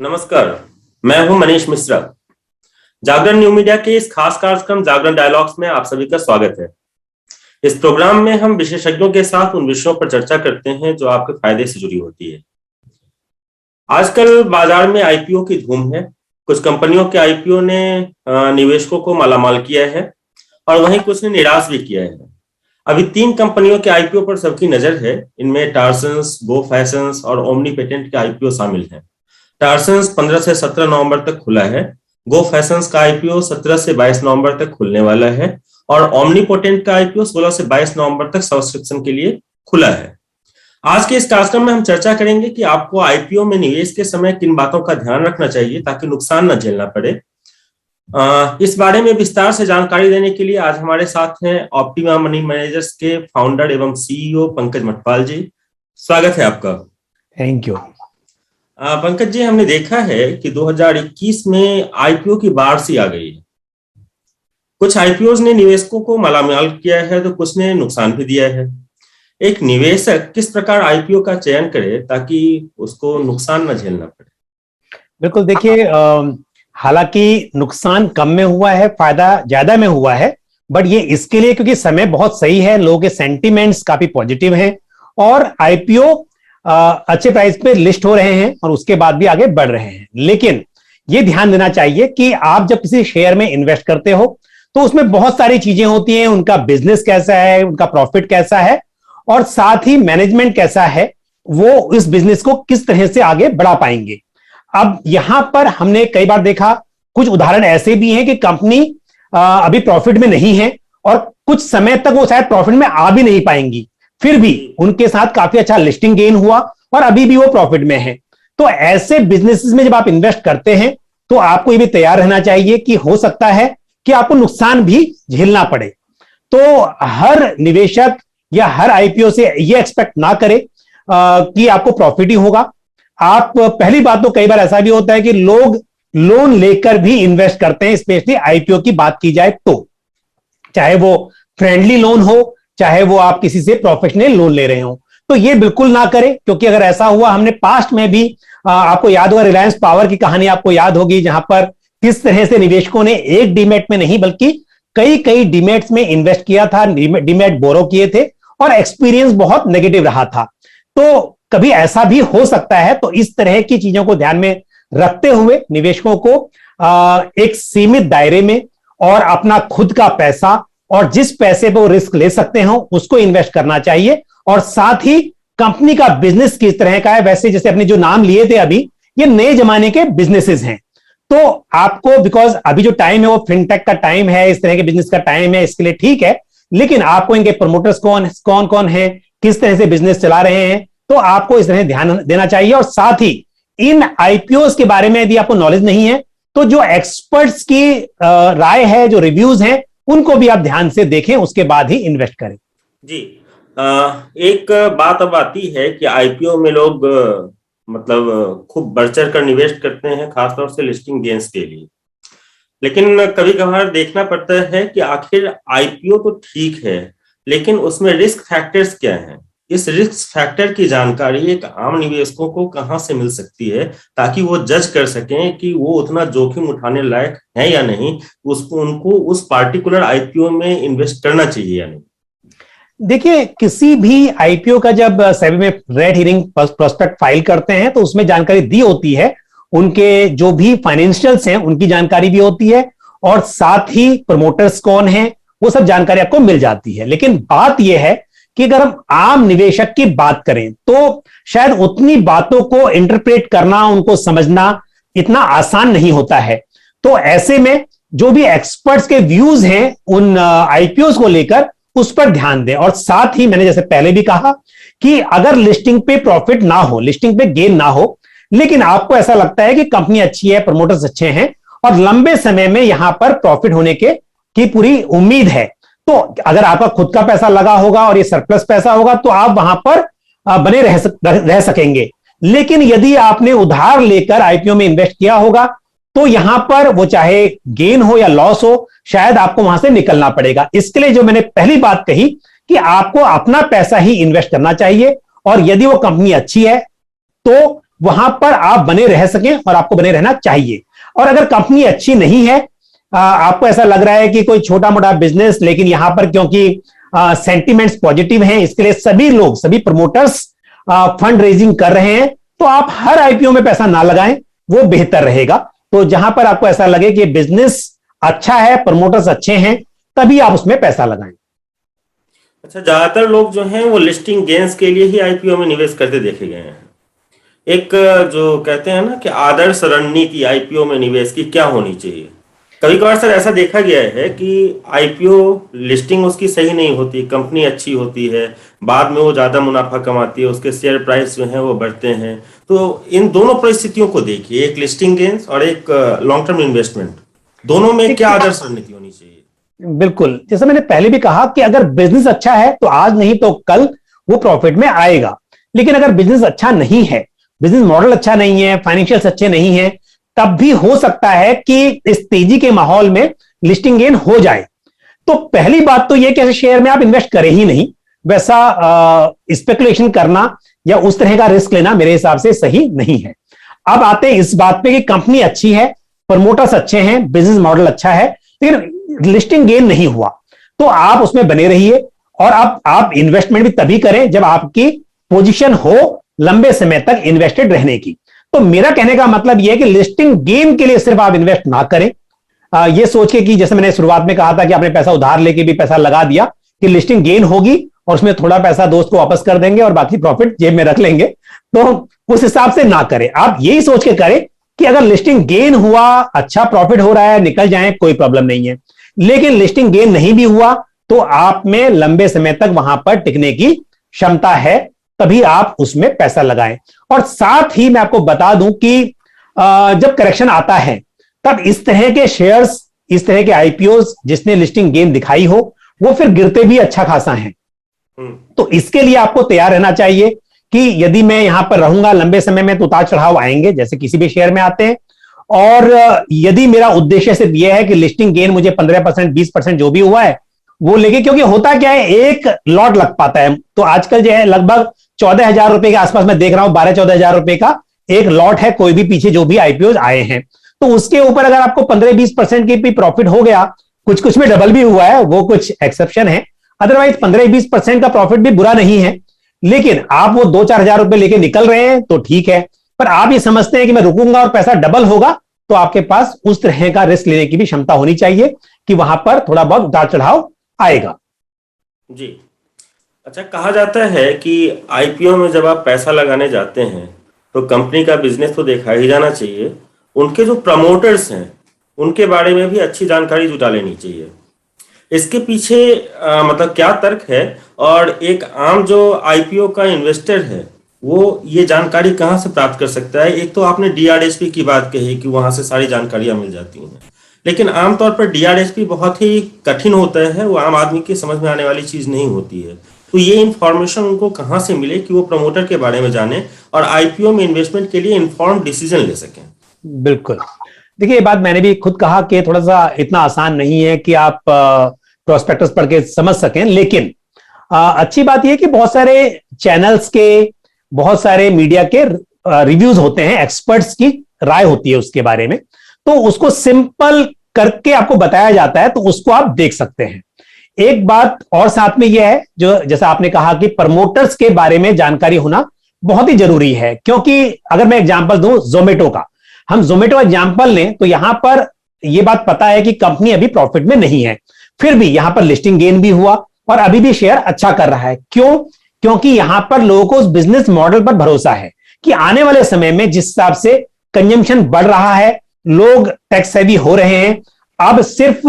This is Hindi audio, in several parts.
नमस्कार, मैं हूं मनीष मिश्रा। जागरण न्यू मीडिया के इस खास कार्यक्रम जागरण डायलॉग्स में आप सभी का स्वागत है। इस प्रोग्राम में हम विशेषज्ञों के साथ उन विषयों पर चर्चा करते हैं जो आपके फायदे से जुड़ी होती है। आजकल बाजार में आईपीओ की धूम है। कुछ कंपनियों के आईपीओ ने निवेशकों को मालामाल किया है और वहीं कुछ ने निराश भी किया है। अभी 3 कंपनियों के आईपीओ पर सबकी नजर है। इनमें टार्सन्स, गो फैशंस और ओमनी पेटेंट के आईपीओ शामिल हैं। टार्सन्स 15 से 17 नवंबर तक खुला है। गो फैशंस का आईपीओ 17 से 22 नवंबर तक खुलने वाला है और ओमनी पोटेंट का आईपीओ 16 से 22 नवंबर तक सब्सक्रिप्शन के लिए खुला है। आज के इस कार्यक्रम में हम चर्चा करेंगे कि आपको आईपीओ में निवेश के समय किन बातों का ध्यान रखना चाहिए ताकि नुकसान न झेलना पड़े। इस बारे में विस्तार से जानकारी देने के लिए आज हमारे साथ हैं ऑप्टिमा मनी मैनेजर्स के फाउंडर एवं सीईओ पंकज मटवाल जी। स्वागत है आपका। Thank you. पंकज जी, हमने देखा है कि 2021 में आईपीओ की बाढ़ सी आ गई है। कुछ आईपीओ ने निवेशकों को मालामाल किया है तो कुछ ने नुकसान भी दिया है। एक निवेशक किस प्रकार आईपीओ का चयन करे ताकि उसको नुकसान न झेलना पड़े? बिल्कुल, देखिए, हालांकि नुकसान कम में हुआ है, फायदा ज्यादा में हुआ है, बट ये इसके लिए क्योंकि समय बहुत सही है, लोगों के सेंटिमेंट्स काफी पॉजिटिव हैं और आईपीओ अच्छे प्राइस पे लिस्ट हो रहे हैं और उसके बाद भी आगे बढ़ रहे हैं। लेकिन ये ध्यान देना चाहिए कि आप जब किसी शेयर में इन्वेस्ट करते हो तो उसमें बहुत सारी चीजें होती हैं। उनका बिजनेस कैसा है, उनका प्रॉफिट कैसा है और साथ ही मैनेजमेंट कैसा है, वो इस बिजनेस को किस तरह से आगे बढ़ा पाएंगे। अब यहां पर हमने कई बार देखा, कुछ उदाहरण ऐसे भी हैं कि कंपनी अभी प्रॉफिट में नहीं है और कुछ समय तक वो शायद प्रॉफिट में आ भी नहीं पाएंगी, फिर भी उनके साथ काफी अच्छा लिस्टिंग गेन हुआ और अभी भी वो प्रॉफिट में है। तो ऐसे बिजनेसेस में जब आप इन्वेस्ट करते हैं तो आपको ये भी तैयार रहना चाहिए कि हो सकता है कि आपको नुकसान भी झेलना पड़े। तो हर निवेशक या हर आईपीओ से ये एक्सपेक्ट ना करे कि आपको प्रॉफिट ही होगा। आप पहली बात तो कई बार ऐसा भी होता है कि लोग लोन लेकर भी इन्वेस्ट करते हैं, स्पेशली आईपीओ की बात की जाए तो, चाहे वो फ्रेंडली लोन हो, चाहे वो आप किसी से प्रोफेशनल लोन ले रहे हो। तो ये बिल्कुल ना करें, क्योंकि अगर ऐसा हुआ, हमने पास्ट में भी आपको याद होगा, रिलायंस पावर की कहानी आपको याद होगी, जहां पर किस तरह से निवेशकों ने एक डीमैट में नहीं बल्कि कई कई डीमैट्स में इन्वेस्ट किया था, डीमैट बोरो किए थे और एक्सपीरियंस बहुत नेगेटिव रहा था। तो कभी ऐसा भी हो सकता है। तो इस तरह की चीजों को ध्यान में रखते हुए निवेशकों को एक सीमित दायरे में और अपना खुद का पैसा और जिस पैसे पर वो रिस्क ले सकते हो उसको इन्वेस्ट करना चाहिए। और साथ ही कंपनी का बिजनेस किस तरह का है, वैसे जैसे अपने जो नाम लिए थे अभी, ये नए जमाने के बिजनेसेस हैं। तो आपको, बिकॉज अभी जो टाइम है वो फिनटेक का टाइम है, इस तरह के बिजनेस का टाइम है, इसके लिए ठीक है, लेकिन आपको इनके प्रमोटर्स कौन कौन है, किस तरह से बिजनेस चला रहे हैं, तो आपको इस तरह ध्यान देना चाहिए। और साथ ही इन आईपीओ के बारे में यदि आपको नॉलेज नहीं है तो जो एक्सपर्ट्स की राय है, जो रिव्यूज हैं, उनको भी आप ध्यान से देखें, उसके बाद ही इन्वेस्ट करें। जी, एक बात अब आती है कि आईपीओ में लोग मतलब खूब बढ़ चढ़ कर निवेश करते हैं, खासतौर से लिस्टिंग गेन्स के लिए। लेकिन कभी कभार देखना पड़ता है कि आखिर आईपीओ तो ठीक है, लेकिन उसमें रिस्क फैक्टर्स क्या हैं? इस रिस्क फैक्टर की जानकारी एक आम निवेशकों को कहां से मिल सकती है ताकि वो जज कर सकें कि वो उतना जोखिम उठाने लायक है या नहीं, उसको उनको उस पार्टिकुलर आईपीओ में इन्वेस्ट करना चाहिए या नहीं? देखिए, किसी भी आईपीओ का जब सेबी में रेड हियरिंग प्रोस्पेक्ट फाइल करते हैं तो उसमें जानकारी दी होती है, उनके जो भी फाइनेंशियल्स हैं उनकी जानकारी भी होती है और साथ ही प्रमोटर्स कौन हैं वो सब जानकारी आपको मिल जाती है। लेकिन बात यह है कि अगर हम आम निवेशक की बात करें तो शायद उतनी बातों को इंटरप्रेट करना, उनको समझना इतना आसान नहीं होता है। तो ऐसे में जो भी एक्सपर्ट्स के व्यूज हैं उन आईपीओ को लेकर, उस पर ध्यान दें। और साथ ही मैंने जैसे पहले भी कहा कि अगर लिस्टिंग पे प्रॉफिट ना हो, लिस्टिंग पे गेन ना हो, लेकिन आपको ऐसा लगता है कि कंपनी अच्छी है, प्रमोटर्स अच्छे हैं और लंबे समय में यहां पर प्रॉफिट होने की पूरी उम्मीद है, तो अगर आपका खुद का पैसा लगा होगा और ये सरप्लस पैसा होगा तो आप वहां पर बने रह सकेंगे। लेकिन यदि आपने उधार लेकर आईपीओ में इन्वेस्ट किया होगा तो यहां पर वो चाहे गेन हो या लॉस हो, शायद आपको वहां से निकलना पड़ेगा। इसके लिए जो मैंने पहली बात कही कि आपको अपना पैसा ही इन्वेस्ट करना चाहिए और यदि वो कंपनी अच्छी है तो वहां पर आप बने रह सकें, और आपको बने रहना चाहिए। और अगर कंपनी अच्छी नहीं है, आपको ऐसा लग रहा है कि कोई छोटा मोटा बिजनेस, लेकिन यहां पर क्योंकि सेंटिमेंट्स पॉजिटिव हैं, इसके लिए सभी लोग, सभी प्रमोटर्स फंड रेजिंग कर रहे हैं, तो आप हर आईपीओ में पैसा ना लगाएं, वो बेहतर रहेगा। तो जहां पर आपको ऐसा लगे कि बिजनेस अच्छा है, प्रमोटर्स अच्छे हैं, तभी आप उसमें पैसा लगाएं। अच्छा, ज्यादातर लोग जो हैं वो लिस्टिंग गेन्स के लिए ही आईपीओ में निवेश करते देखे गए हैं। एक जो कहते हैं ना कि आदर्श रणनीति आईपीओ में निवेश की क्या होनी चाहिए। कभी कभार सर ऐसा देखा गया है कि आईपीओ लिस्टिंग उसकी सही नहीं होती, कंपनी अच्छी होती है, बाद में वो ज्यादा मुनाफा कमाती है, उसके शेयर प्राइस जो है वो बढ़ते हैं। तो इन दोनों परिस्थितियों को देखिए, एक लिस्टिंग गेन्स और एक लॉन्ग टर्म इन्वेस्टमेंट, दोनों में क्या आदर्श रणनीति होनी चाहिए। बिल्कुल, जैसे मैंने पहले भी कहा कि अगर बिजनेस अच्छा है तो आज नहीं तो कल वो प्रॉफिट में आएगा। लेकिन अगर बिजनेस अच्छा नहीं है, बिजनेस मॉडल अच्छा नहीं है, फाइनेंशियल्स अच्छे नहीं है, तब भी हो सकता है कि इस तेजी के माहौल में लिस्टिंग गेन हो जाए। तो पहली बात तो यह कि ऐसे शेयर में आप इन्वेस्ट करें ही नहीं। वैसा स्पेकुलेशन करना या उस तरह का रिस्क लेना मेरे हिसाब से सही नहीं है। अब आते हैं इस बात पे कि कंपनी अच्छी है, प्रमोटर्स अच्छे हैं, बिजनेस मॉडल अच्छा है, लेकिन लिस्टिंग गेन नहीं हुआ, तो आप उसमें बने रहिए। और आप इन्वेस्टमेंट भी तभी करें जब आपकी पोजीशन हो लंबे समय तक इन्वेस्टेड रहने की। तो मेरा कहने का मतलब यह है कि लिस्टिंग गेन के लिए सिर्फ आप इन्वेस्ट ना करें, यह सोच के कि जैसे मैंने शुरुआत में कहा था कि आपने पैसा उधार लेके भी पैसा लगा दिया कि लिस्टिंग गेन होगी और उसमें थोड़ा पैसा दोस्त को वापस कर देंगे और बाकी प्रॉफिट जेब में रख लेंगे, तो उस हिसाब से ना करें। आप यही सोच के करें कि अगर लिस्टिंग गेन हुआ, अच्छा प्रॉफिट हो रहा है, निकल जाए, कोई प्रॉब्लम नहीं है। लेकिन लिस्टिंग गेन नहीं भी हुआ तो आप में लंबे समय तक वहां पर टिकने की क्षमता है, तभी आप उसमें पैसा लगाएं। और साथ ही मैं आपको बता दूं कि जब करेक्शन आता है तब इस तरह के शेयर्स, इस तरह के आईपीओस जिसने लिस्टिंग गेन दिखाई हो, वो फिर गिरते भी अच्छा खासा है। तो इसके लिए आपको तैयार रहना चाहिए कि यदि मैं यहां पर रहूंगा लंबे समय में तो उतार चढ़ाव आएंगे, जैसे किसी भी शेयर में आते हैं। और यदि मेरा उद्देश्य सिर्फ यह है कि लिस्टिंग गेन मुझे 15%, 20% जो भी हुआ है वो लेके, क्योंकि होता क्या है, एक लॉट लग पाता है। तो आजकल जो है लगभग 14,000 रुपए के आसपास मैं देख रहा हूं, 12-14,000 रुपए का एक लॉट है, कोई भी पीछे जो भी आईपीओ आए हैं। तो उसके ऊपर अगर आपको 15-20% की भी प्रॉफिट हो गया, कुछ कुछ में डबल भी हुआ है, वो कुछ एक्सेप्शन है, अदरवाइज 15-20% का प्रॉफिट भी बुरा नहीं है। लेकिन आप वो 2-4 हजार रुपए लेके निकल रहे हैं तो ठीक है, पर आप ये समझते हैं कि मैं रुकूंगा और पैसा डबल होगा, तो आपके पास उस तरह का रिस्क लेने की भी क्षमता होनी चाहिए कि वहां पर थोड़ा बहुत उतार चढ़ाव आएगा। जी, अच्छा, कहा जाता है कि आईपीओ में जब आप पैसा लगाने जाते हैं तो कंपनी का बिजनेस तो देखा ही जाना चाहिए, उनके जो प्रमोटर्स हैं उनके बारे में भी अच्छी जानकारी जुटा लेनी चाहिए। इसके पीछे मतलब क्या तर्क है, और एक आम जो आईपीओ का इन्वेस्टर है वो ये जानकारी कहाँ से प्राप्त कर सकता है। एक तो आपने डीआरएसपी की बात कही कि वहां से सारी जानकारियां मिल जाती हैं, लेकिन आमतौर पर डीआरएसपी बहुत ही कठिन होता है, वो आम आदमी की समझ में आने वाली चीज नहीं होती है। तो ये इंफॉर्मेशन उनको कहाँ से मिले कि वो प्रमोटर के बारे में जाने और आईपीओ में इन्वेस्टमेंट के लिए इन्फॉर्म्ड डिसीजन ले सकें। बिल्कुल, देखिए ये बात मैंने भी खुद कहा कि थोड़ा सा इतना आसान नहीं है कि आप प्रोस्पेक्टस पढ़ के समझ सकें। लेकिन अच्छी बात यह कि बहुत सारे चैनल्स के, बहुत सारे मीडिया के रिव्यूज होते हैं, एक्सपर्ट्स की राय होती है उसके बारे में, तो उसको सिंपल करके आपको बताया जाता है, तो उसको आप देख सकते हैं। एक बात और साथ में यह है, जो जैसा आपने कहा कि प्रमोटर्स के बारे में जानकारी होना बहुत ही जरूरी है, क्योंकि अगर मैं एग्जांपल दूं जोमेटो का, हम जोमेटो एग्जांपल लें तो यहां पर यह बात पता है कि कंपनी अभी प्रॉफिट में नहीं है, फिर भी यहां पर लिस्टिंग गेन भी हुआ और अभी भी शेयर अच्छा कर रहा है। क्यों? क्योंकि यहां पर लोगों को उस बिजनेस मॉडल पर भरोसा है कि आने वाले समय में जिस हिसाब से कंजम्पशन बढ़ रहा है, लोग टैक्स सेवी हो रहे हैं, अब सिर्फ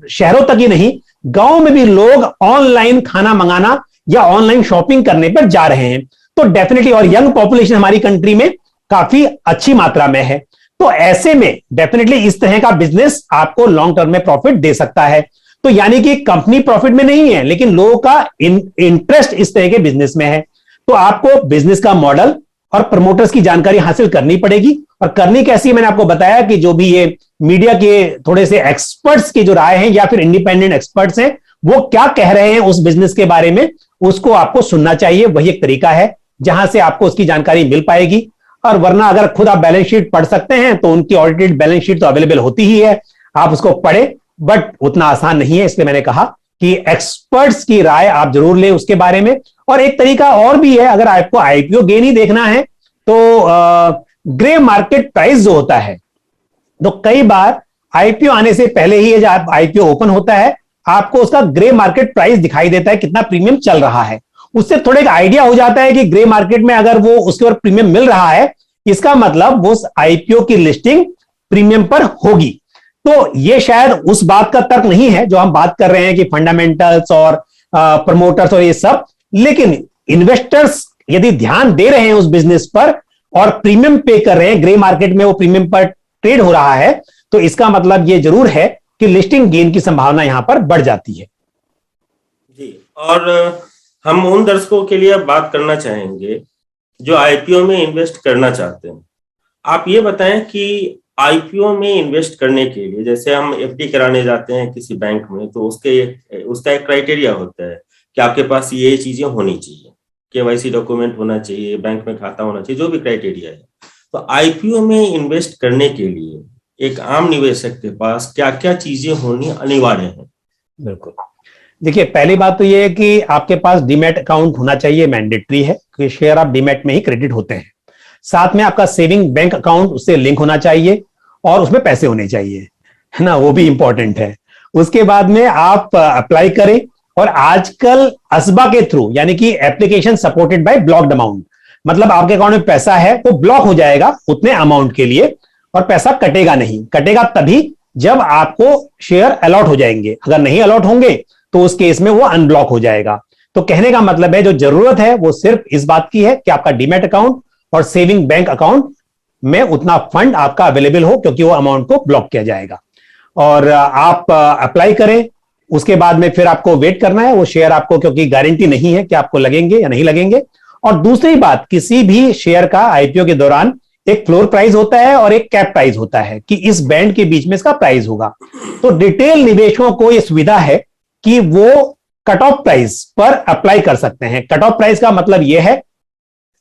शहरों तक ही नहीं, गांव में भी लोग ऑनलाइन खाना मंगाना या ऑनलाइन शॉपिंग करने पर जा रहे हैं। तो डेफिनेटली, और यंग पॉपुलेशन हमारी कंट्री में काफी अच्छी मात्रा में है, तो ऐसे में डेफिनेटली इस तरह का बिजनेस आपको लॉन्ग टर्म में प्रॉफिट दे सकता है। तो यानी कि कंपनी प्रॉफिट में नहीं है, लेकिन लोगों का इंटरेस्ट इस तरह के बिजनेस में है। तो आपको बिजनेस का मॉडल और प्रमोटर्स की जानकारी हासिल करनी पड़ेगी। और करनी कैसी है, मैंने आपको बताया कि जो भी ये मीडिया के थोड़े से एक्सपर्ट्स की जो राय है या फिर इंडिपेंडेंट एक्सपर्ट्स हैं, वो क्या कह रहे हैं उस बिजनेस के बारे में, उसको आपको सुनना चाहिए। वही एक तरीका है जहां से आपको उसकी जानकारी मिल पाएगी। और वरना अगर खुद आप बैलेंस शीट पढ़ सकते हैं तो उनकी ऑडिटेड बैलेंस शीट तो अवेलेबल होती ही है, आप उसको पढ़े, बट उतना आसान नहीं है, इसलिए मैंने कहा कि एक्सपर्ट्स की राय आप जरूर लें उसके बारे में। और एक तरीका और भी है, अगर आपको आईपीओ गेन ही देखना है तो ग्रे मार्केट प्राइस जो होता है, तो कई बार आईपीओ आने से पहले ही जब आईपीओ ओपन होता है आपको उसका ग्रे मार्केट प्राइस दिखाई देता है, कितना प्रीमियम चल रहा है। उससे थोड़ा एक आइडिया हो जाता है कि ग्रे मार्केट में अगर वो उसके ऊपर प्रीमियम मिल रहा है, इसका मतलब वो आईपीओ की लिस्टिंग प्रीमियम पर होगी। तो ये शायद उस बात का तर्क नहीं है जो हम बात कर रहे हैं कि फंडामेंटल्स और प्रमोटर्स और ये सब, लेकिन इन्वेस्टर्स यदि ध्यान दे रहे हैं उस बिजनेस पर और प्रीमियम पे कर रहे हैं, ग्रे मार्केट में वो प्रीमियम पर ट्रेड हो रहा है, तो इसका मतलब ये जरूर है कि लिस्टिंग गेन की संभावना यहां पर बढ़ जाती है। जी, और हम उन दर्शकों के लिए अब बात करना चाहेंगे जो आईपीओ में इन्वेस्ट करना चाहते हैं। आप ये बताएं कि आईपीओ में इन्वेस्ट करने के लिए, जैसे हम एफडी कराने जाते हैं किसी बैंक में, तो उसका एक क्राइटेरिया होता है कि आपके पास ये चीजें होनी चाहिए, केवाईसी डॉक्यूमेंट होना चाहिए, बैंक में खाता होना चाहिए, जो भी क्राइटेरिया है। तो आईपीओ में इन्वेस्ट करने के लिए एक आम निवेशक के पास क्या क्या चीजें होनी अनिवार्य है? बिल्कुल, देखिए पहली बात तो यह है कि आपके पास डीमैट अकाउंट होना चाहिए, मैंडेटरी है कि शेयर आप डीमैट में ही क्रेडिट होते हैं। साथ में आपका सेविंग बैंक अकाउंट उससे लिंक होना चाहिए और उसमें पैसे होने चाहिए, है ना, वो भी इंपॉर्टेंट है। उसके बाद में आप अप्लाई करें, और आजकल असबा के थ्रू, यानी कि application supported by blocked amount, मतलब आपके अकाउंट में पैसा है वो ब्लॉक हो जाएगा उतने अमाउंट के लिए, और पैसा कटेगा नहीं। कटेगा तभी जब आपको शेयर अलॉट हो जाएंगे, अगर नहीं अलॉट होंगे तो उस केस में वो अनब्लॉक हो जाएगा। तो कहने का मतलब है जो जरूरत है वो सिर्फ इस बात की है कि आपका डीमैट अकाउंट और सेविंग बैंक अकाउंट में उतना फंड आपका अवेलेबल हो, क्योंकि वो अमाउंट को ब्लॉक किया जाएगा। और आप अप्लाई करें, उसके बाद में फिर आपको वेट करना है वो शेयर आपको, क्योंकि गारंटी नहीं है कि आपको लगेंगे या नहीं लगेंगे। और दूसरी बात, किसी भी शेयर का आईपीओ के दौरान एक फ्लोर प्राइस होता है और एक कैप प्राइस होता है कि इस बैंड के बीच में इसका प्राइस होगा। तो डिटेल निवेशकों को यह सुविधा है कि वो कट ऑफ प्राइस पर अप्लाई कर सकते हैं। कट ऑफ प्राइस का मतलब यह है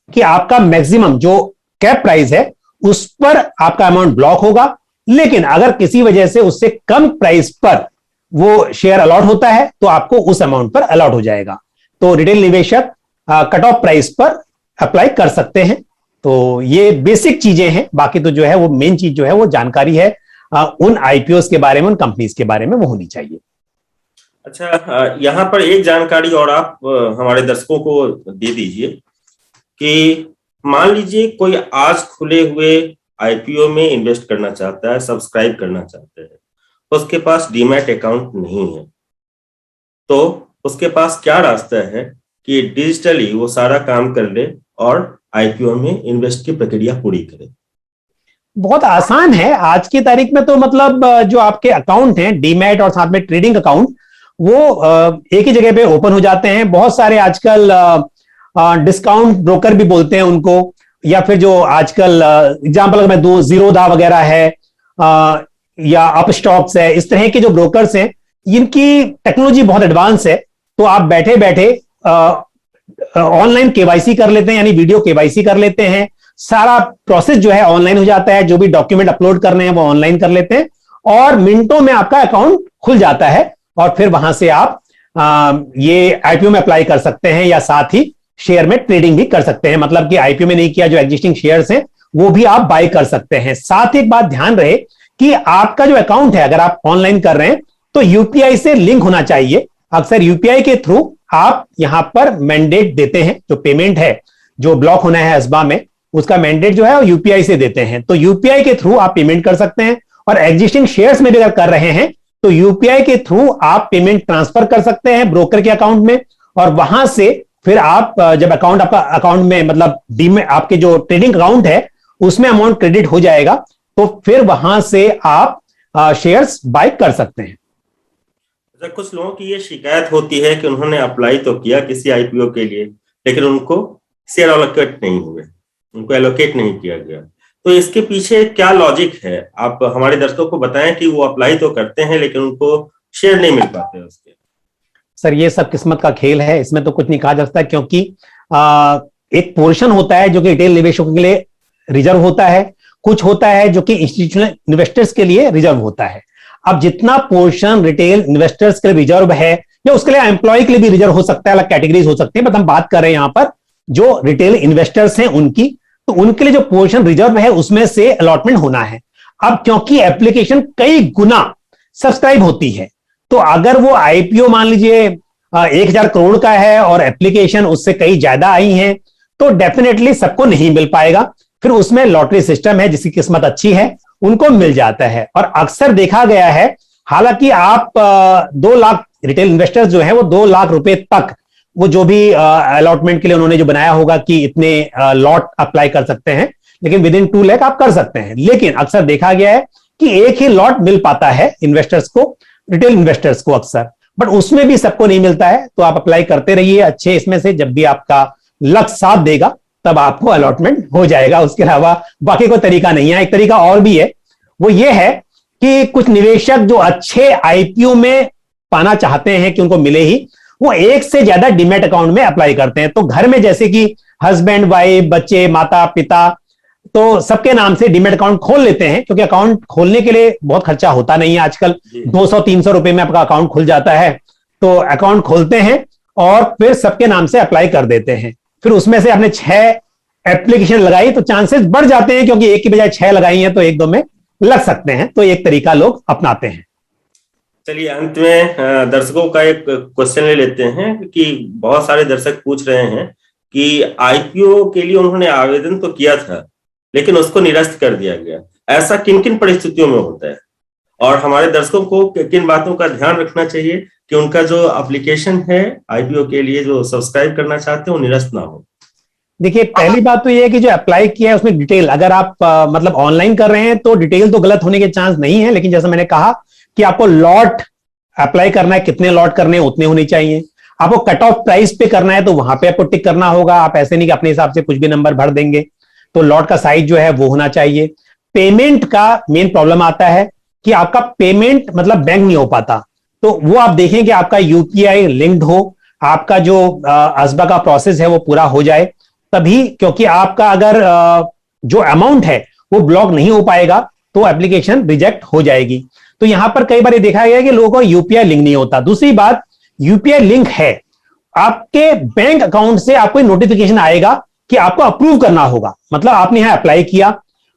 कि आपका मैक्सिमम जो कैप प्राइस है उस पर आपका अमाउंट ब्लॉक होगा, लेकिन अगर किसी वजह से उससे कम प्राइस पर वो शेयर अलॉट होता है तो आपको उस अमाउंट पर अलॉट हो जाएगा। तो रिटेल निवेशक कट ऑफ प्राइस पर अप्लाई कर सकते हैं। तो ये बेसिक चीजें हैं, बाकी तो जो है वो मेन चीज जो है वो जानकारी है उन आईपीओस के बारे में, उन कंपनीज के बारे में वो होनी चाहिए। अच्छा, यहाँ पर एक जानकारी और आप हमारे दर्शकों को दे दीजिए कि मान लीजिए कोई आज खुले हुए आईपीओ में इन्वेस्ट करना चाहता है, सब्सक्राइब करना चाहते हैं, तो उसके पास डीमैट अकाउंट नहीं है, तो उसके पास क्या रास्ता है कि डिजिटली वो सारा काम कर ले और आईपीओ में इन्वेस्ट की प्रक्रिया पूरी करे? बहुत आसान है आज की तारीख में। तो मतलब जो आपके अकाउंट हैं डीमैट और साथ में ट्रेडिंग अकाउंट, वो एक ही जगह पे ओपन हो जाते हैं। बहुत सारे आजकल डिस्काउंट ब्रोकर भी बोलते हैं उनको, या फिर जो आजकल एग्जांपल अगर मैं दूं, जीरोधा वगैरह है या अपस्टॉक्स है, इस तरह के जो ब्रोकर्स हैं इनकी टेक्नोलॉजी बहुत एडवांस है। तो आप बैठे बैठे ऑनलाइन केवाईसी कर लेते हैं, यानी वीडियो केवाईसी कर लेते हैं, सारा प्रोसेस जो है ऑनलाइन हो जाता है, जो भी डॉक्यूमेंट अपलोड करने हैं वो ऑनलाइन कर लेते हैं और मिनटों में आपका अकाउंट खुल जाता है। और फिर वहां से आप ये आईपीओ में अप्लाई कर सकते हैं या साथ ही शेयर में ट्रेडिंग भी कर सकते हैं। मतलब कि आईपीओ में नहीं किया, जो एग्जिस्टिंग शेयर्स हैं वो भी आप बाय कर सकते हैं। साथ ही एक बात ध्यान रहे कि आपका जो अकाउंट है अगर आप ऑनलाइन कर रहे हैं तो यूपीआई से लिंक होना चाहिए। अक्सर यूपीआई के थ्रू आप यहां पर मैंडेट देते हैं, जो पेमेंट है जो ब्लॉक होना है असबा में, उसका मैंडेट जो है वो यूपीआई से देते हैं। तो यूपीआई के थ्रू आप पेमेंट कर सकते हैं। और एग्जिस्टिंग शेयर्स में भी अगर कर रहे हैं तो यूपीआई के थ्रू आप पेमेंट ट्रांसफर कर सकते हैं ब्रोकर के अकाउंट में, और वहां से फिर आप जब अकाउंट आपका अकाउंट में मतलब डीमैट आपके जो ट्रेडिंग अकाउंट है उसमें अमाउंट क्रेडिट हो जाएगा, तो फिर वहां से आप शेयर्स बाय कर सकते हैं। कुछ लोगों की ये शिकायत होती है कि उन्होंने अप्लाई तो किया किसी आईपीओ के लिए, लेकिन उनको शेयर एलोकेट नहीं हुए, उनको एलोकेट नहीं किया गया। तो इसके पीछे क्या लॉजिक है, आप हमारे दर्शकों को बताएं कि वो अप्लाई तो करते हैं लेकिन उनको शेयर नहीं मिल पाते उसके। सर ये सब किस्मत का खेल है, इसमें तो कुछ नहीं कहा जा सकता, क्योंकि एक पोर्शन होता है जो कि रिटेल निवेशकों के लिए रिजर्व होता है, कुछ होता है जो कि इंस्टीट्यूशनल इन्वेस्टर्स के लिए रिजर्व होता है। अब जितना पोर्शन रिटेल इन्वेस्टर्स के लिए रिजर्व है या उसके लिए एम्प्लॉय के लिए भी रिजर्व हो सकता है, अलग कैटेगरीज हो सकती है, बट हम बात कर रहे हैं यहां पर जो रिटेल इन्वेस्टर्स हैं उनकी, तो उनके लिए जो पोर्शन रिजर्व है उसमें से अलॉटमेंट होना है। अब क्योंकि एप्लीकेशन कई गुना सब्सक्राइब होती है, तो अगर वो आईपीओ मान लीजिए 1,000 करोड़ का है और एप्लीकेशन उससे कई ज्यादा आई हैं, तो डेफिनेटली सबको नहीं मिल पाएगा। फिर उसमें लॉटरी सिस्टम है, जिसकी किस्मत अच्छी है उनको मिल जाता है। और अक्सर देखा गया है, हालांकि आप 2 लाख रिटेल इन्वेस्टर्स जो है वो 2 लाख रुपए तक वो जो भी अलॉटमेंट के लिए उन्होंने जो बनाया होगा कि इतने लॉट अप्लाई कर सकते हैं, लेकिन विद इन 2 लाख आप कर सकते हैं। लेकिन अक्सर देखा गया है कि एक ही लॉट मिल पाता है इन्वेस्टर्स को, रिटेल इन्वेस्टर्स को अक्सर, बट उसमें भी सबको नहीं मिलता है। तो आप अप्लाई करते रहिए अच्छे इसमें से, जब भी आपका लक साथ देगा तब आपको अलॉटमेंट हो जाएगा। उसके अलावा बाकी कोई तरीका नहीं है। एक तरीका और भी है, वो ये है कि कुछ निवेशक जो अच्छे आईपीओ में पाना चाहते हैं कि उनको मिले ही, वो एक से ज्यादा डीमैट अकाउंट में अप्लाई करते हैं। तो घर में जैसे कि हस्बैंड वाइफ बच्चे माता पिता, तो सबके नाम से डीमैट अकाउंट खोल लेते हैं, क्योंकि अकाउंट खोलने के लिए बहुत खर्चा होता नहीं है आजकल, 200-300 रुपए में आपका अकाउंट खुल जाता है। तो अकाउंट खोलते हैं और फिर सबके नाम से अप्लाई कर देते हैं। फिर उसमें से आपने 6 एप्लीकेशन लगाई तो चांसेस बढ़ जाते हैं, क्योंकि एक की बजाय 6 लगाई हैं तो 1-2 में लग सकते हैं। तो एक तरीका लोग अपनाते हैं। चलिए अंत में दर्शकों का एक क्वेश्चन ले लेते हैं कि बहुत सारे दर्शक पूछ रहे हैं कि आईपीओ के लिए उन्होंने आवेदन तो किया था लेकिन उसको निरस्त कर दिया गया, ऐसा किन किन परिस्थितियों में होता है, और हमारे दर्शकों को किन बातों का ध्यान रखना चाहिए कि उनका जो एप्लीकेशन है आईपीओ के लिए जो सब्सक्राइब करना चाहते हैं वो निरस्त ना हो। देखिए, पहली बात तो ये है कि जो अप्लाई किया है उसमें डिटेल, अगर आप मतलब ऑनलाइन कर रहे हैं तो डिटेल तो गलत होने के चांस नहीं है, लेकिन जैसा मैंने कहा कि आपको लॉट अप्लाई करना है, कितने लॉट करने हैं उतने होने चाहिए। आपको कट ऑफ प्राइस पे करना है तो वहां पे आपको टिक करना होगा। आप ऐसे नहीं कि अपने हिसाब से कुछ भी नंबर भर देंगे। तो लॉट का साइज जो है वो होना चाहिए। पेमेंट का मेन प्रॉब्लम आता है कि आपका पेमेंट मतलब बैंक नहीं हो पाता, तो वो आप देखें कि आपका यूपीआई लिंक्ड हो, आपका जो असबा का प्रोसेस है वो पूरा हो जाए तभी, क्योंकि आपका अगर जो अमाउंट है वो ब्लॉक नहीं हो पाएगा तो एप्लीकेशन रिजेक्ट हो जाएगी। तो यहां पर कई बार ये देखा गया है कि लोगों को यूपीआई लिंक नहीं होता। दूसरी बात, यूपीआई लिंक है, आपके बैंक अकाउंट से आपको नोटिफिकेशन आएगा कि आपको अप्रूव करना होगा। मतलब आपने यहां अप्लाई किया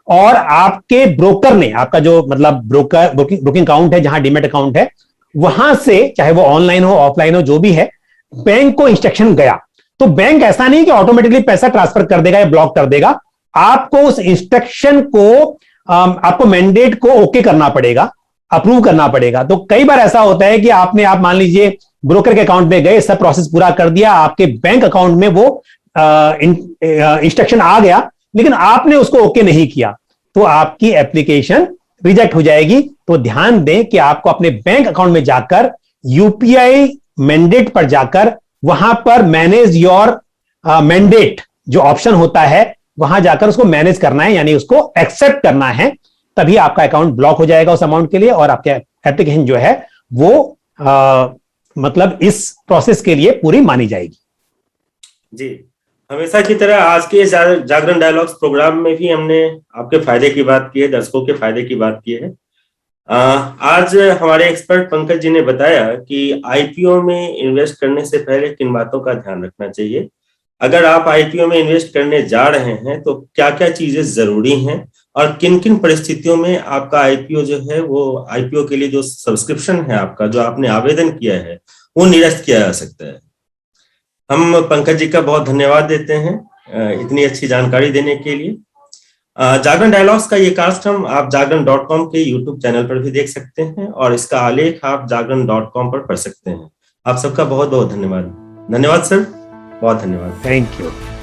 और आपके ब्रोकर ने, आपका जो मतलब ब्रोकिंग अकाउंट है जहां डीमैट अकाउंट है, वहां से चाहे वो ऑनलाइन हो ऑफलाइन हो जो भी है, बैंक को इंस्ट्रक्शन गया, तो बैंक ऐसा नहीं कि ऑटोमेटिकली पैसा ट्रांसफर कर देगा या ब्लॉक कर देगा। आपको उस इंस्ट्रक्शन को आपको मैंडेट को ओके करना पड़ेगा, अप्रूव करना पड़ेगा। तो कई बार ऐसा होता है कि आप मान लीजिए ब्रोकर के अकाउंट में गए, सब प्रोसेस पूरा कर दिया, आपके बैंक अकाउंट में वो इंस्ट्रक्शन आ गया, लेकिन आपने उसको ओके नहीं किया, तो आपकी एप्लीकेशन रिजेक्ट हो जाएगी। तो ध्यान दें कि आपको अपने बैंक अकाउंट में जाकर यूपीआई मैंडेट पर जाकर वहां पर मैनेज योर मैंडेट जो ऑप्शन होता है वहां जाकर उसको मैनेज करना है, यानी उसको एक्सेप्ट करना है, तभी आपका अकाउंट ब्लॉक हो जाएगा उस अमाउंट के लिए और आपके एप्लीकेशन जो है वो मतलब इस प्रोसेस के लिए पूरी मानी जाएगी। जी, हमेशा की तरह आज के जागरण डायलॉग्स प्रोग्राम में भी हमने आपके फायदे की बात की है, दर्शकों के फायदे की बात की है। आज हमारे एक्सपर्ट पंकज जी ने बताया कि आईपीओ में इन्वेस्ट करने से पहले किन बातों का ध्यान रखना चाहिए। अगर आप आईपीओ में इन्वेस्ट करने जा रहे हैं तो क्या क्या चीजें जरूरी हैं और किन किन परिस्थितियों में आपका आईपीओ जो है वो आईपीओ के लिए जो सब्सक्रिप्शन है आपका जो आपने आवेदन किया है वो निरस्त किया जा सकता है। हम पंकज जी का बहुत धन्यवाद देते हैं इतनी अच्छी जानकारी देने के लिए। जागरण डायलॉग्स का ये कार्यक्रम आप जागरण.com के यूट्यूब चैनल पर भी देख सकते हैं और इसका आलेख आप जागरण.com पर पढ़ सकते हैं। आप सबका बहुत बहुत धन्यवाद। धन्यवाद सर, बहुत धन्यवाद। Thank you.